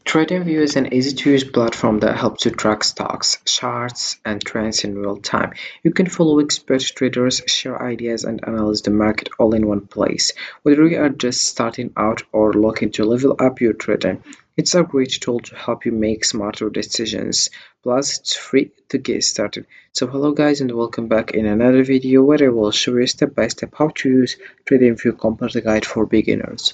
TradingView is an easy-to-use platform that helps you track stocks, charts, and trends in real time. You can follow expert traders, share ideas, and analyze the market all in one place. Whether you are just starting out or looking to level up your trading, it's a great tool to help you make smarter decisions. Plus, it's free to get started. So hello guys and welcome back in another video where I will show you step by step how to use TradingView Complete Guide for Beginners.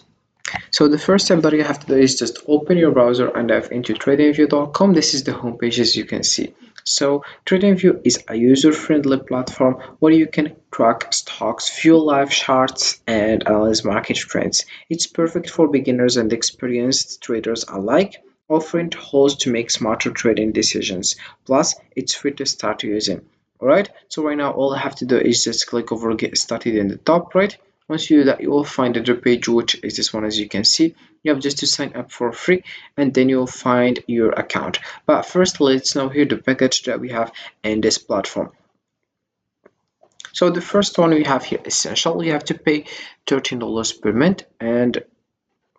So the first step that you have to do is just open your browser and dive into tradingview.com. This is the homepage as you can see. So TradingView is a user-friendly platform where you can track stocks, view live charts, and analyze market trends. It's perfect for beginners and experienced traders alike, offering tools to make smarter trading decisions. Plus, it's free to start using. Alright, so right now all I have to do is just click over get started in the top right. Once you do that, you will find the page, which is this one as you can see. You have just to sign up for free and then you'll find your account. But first, let's know here the package that we have in this platform. So the first one we have here, essential. You have to pay $13 per month and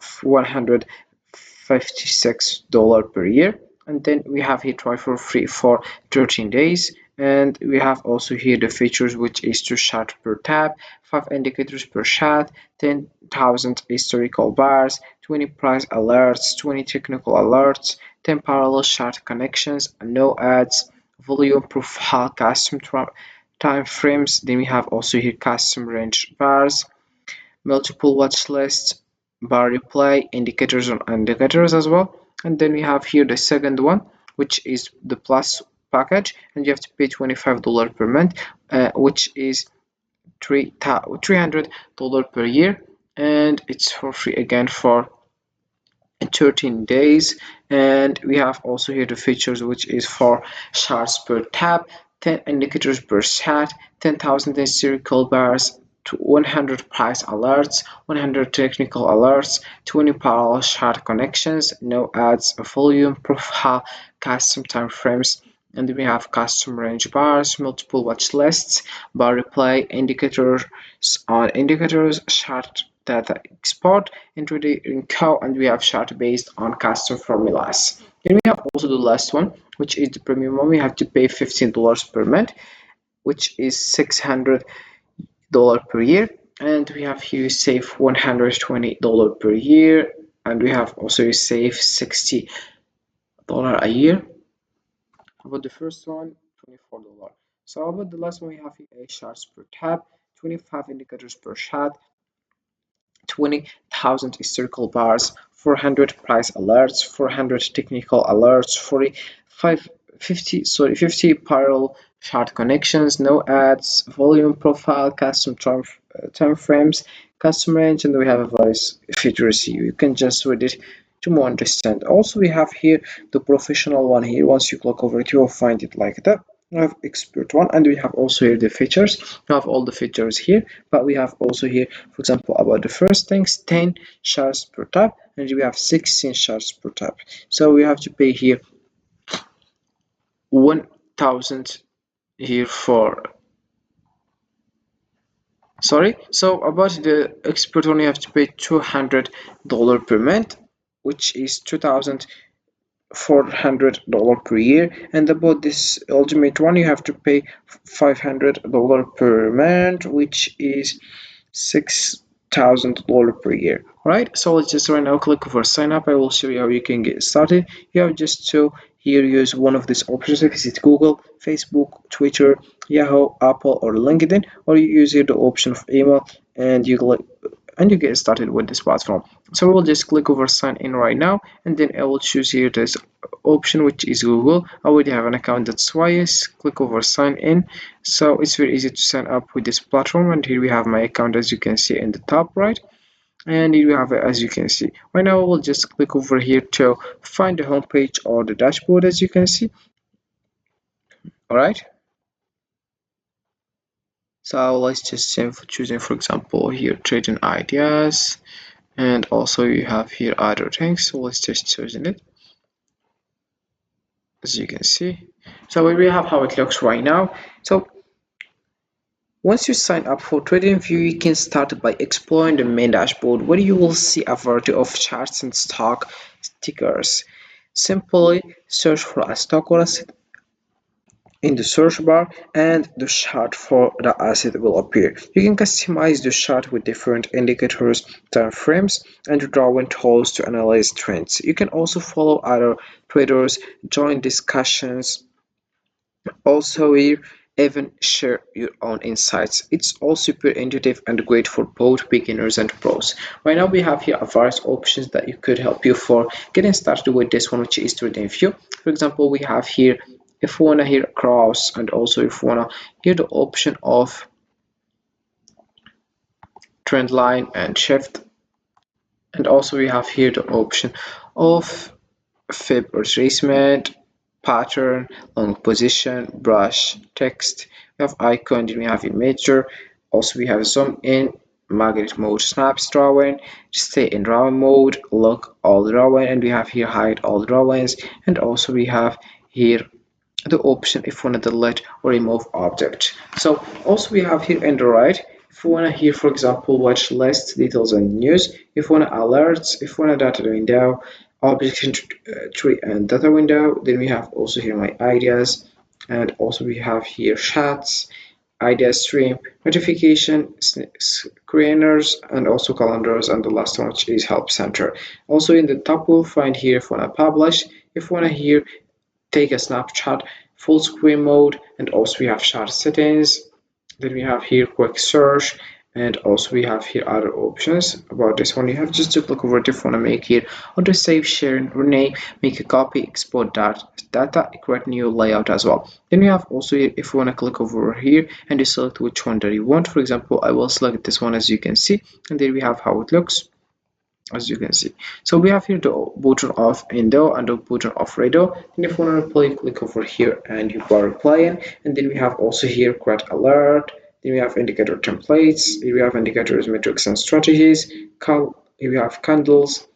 $156 per year. And then we have here try for free for 13 days. And we have also here the features, which is to chart per tab, 5 indicators per chart, 10,000 historical bars, 20 price alerts, 20 technical alerts, 10 parallel chart connections, no ads, volume profile, custom time frames. Then we have also here custom range bars, multiple watch lists, bar replay, indicators on indicators as well. And then we have here the second one, which is the plus package, and you have to pay $25 per month, which is $300 per year, and it's for free again for 13 days. And we have also here the features, which is for charts per tab, 10 indicators per chart, 10,000 historical bars, 100 price alerts, 100 technical alerts, 20 parallel chart connections, no ads, volume profile, custom time frames. And then we have custom range bars, multiple watch lists, bar replay, indicators on indicators, chart data export into the code, and we have chart based on custom formulas. Then we have also the last one, which is the premium one. We have to pay $15 per month, which is $600 per year. And we have here save $120 per year, and we have also save $60 a year. About the first one, $24. So about the last one, we have a charts per tab, 25 indicators per chart, 20,000 historical bars, 400 price alerts, 400 technical alerts, 50 parallel chart connections, no ads, volume profile, custom time frames, custom range, and we have a voice features here. You can just read it to more understand. Also, we have here the professional one here. Once you click over it, you will find it like that. We have expert one, and we have also here the features. We have all the features here, but we have also here, for example, about the first things, 10 charts per tab, and we have 16 charts per tab. So we have to pay here 1,000 here for so about the expert one, you have to pay $200 per month, which is $2,400 per year. And about this ultimate one, you have to pay $500 per month, which is $6,000 per year. Right, so let's just right now click over sign up. I will show you how you can get started. You have just to here use one of these options. Visit Google, Facebook, Twitter, Yahoo, Apple, or LinkedIn, or you use here the option of email, and you get started with this platform. So we'll just click over sign in right now, and then I will choose here this option, which is Google. I already have an account, that's why yes, click over sign in. So it's very easy to sign up with this platform, and here we have my account as you can see in the top right. And here we have it as you can see. Right now we'll just click over here to find the home page or the dashboard as you can see. All right, so let's just choosing, for example, here trading ideas, and also you have here other things. So let's just choosing it as you can see. So here we have how it looks right now. So once you sign up for TradingView, you can start by exploring the main dashboard, where you will see a variety of charts and stock tickers. Simply search for a stock or asset in the search bar and the chart for the asset will appear. You can customize the chart with different indicators, time frames, and drawing tools to analyze trends. You can also follow other traders, join discussions, also here even share your own insights. It's all super intuitive and great for both beginners and pros. Right now we have here various options that you could help you for getting started with this one, which is TradingView. For example, we have here if you want to hear cross, and also if you want to hear the option of trend line and shift, and also we have here the option of fib retracement, pattern, long position, brush, text. We have icon, then we have imager. Also we have zoom in, magnet mode, snaps drawing, stay in drawing mode, lock all drawing, and we have here hide all drawings, and also we have here the option if you want to delete or remove object. So also we have here in the right, if you want to hear for example watch list details and news, if you want to alerts, if you want to data window, object tree and data window, then we have also here my ideas, and also we have here chats, idea stream, notification, screeners, and also calendars, and the last one which is help center. Also in the top we'll find here if you want to publish, if you want to hear take a snapshot, full screen mode, and also we have chart settings. Then we have here quick search, and also we have here other options. About this one you have just to click over if you want to make here auto save, share, and rename, make a copy, export data, create new layout as well. Then we have also here if you want to click over here and you select which one that you want. For example, I will select this one as you can see, and then we have how it looks as you can see. So we have here the button of window and the button of radio. And if you want to reply, click over here and you are replying. And then we have also here create alert. Then we have indicator templates. Here we have indicators, metrics, and strategies. Here we have candles,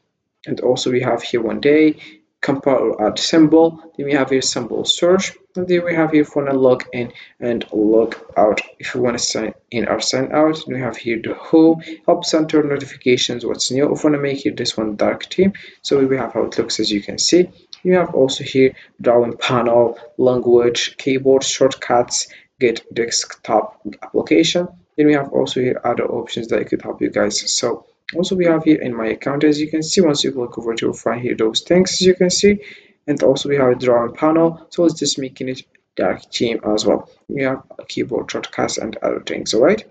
and also we have here 1 day, compare or add symbol. Then we have here symbol search, and then we have here for a log in and log out if you want to sign in or sign out. Then we have here the home, help center, notifications, what's new. If you want to make here this one dark theme, so we have how it looks as you can see. You have also here drawing panel, language, keyboard shortcuts, get desktop application. Then we have also here other options that could help you guys. So also we have here in my account, as you can see, once you click over to find here those things as you can see. And also we have a drawing panel, so it's just making it dark theme as well. We have a keyboard shortcuts and other things. All right,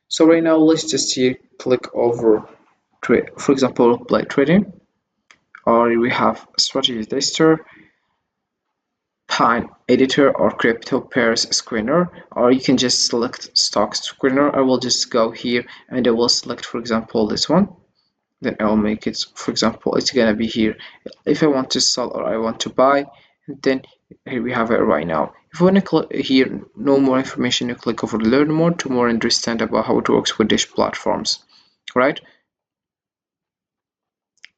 so right now let's just here click over trade, for example play trading, or we have strategy tester, Pine editor, or crypto pairs screener, or you can just select stock screener. I will just go here and I will select for example this one. Then I will make it, for example, it's gonna be here if I want to sell or I want to buy, and then here we have it right now. If you want to click here know more information, you click over learn more to more understand about how it works with these platforms, right?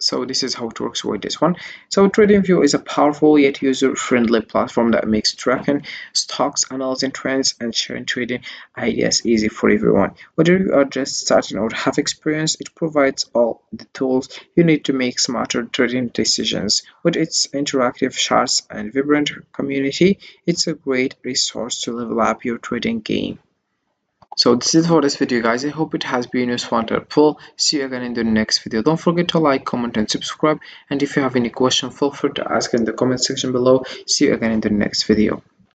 So this is how it works with this one. So TradingView is a powerful yet user-friendly platform that makes tracking stocks, analyzing trends, and sharing trading ideas easy for everyone. Whether you are just starting or have experience, it provides all the tools you need to make smarter trading decisions. With its interactive charts and vibrant community, it's a great resource to level up your trading game. So this is for this video guys. I hope it has been useful and helpful. See you again in the next video. Don't forget to like, comment, and subscribe, and if you have any question, feel free to ask in the comment section below. See you again in the next video.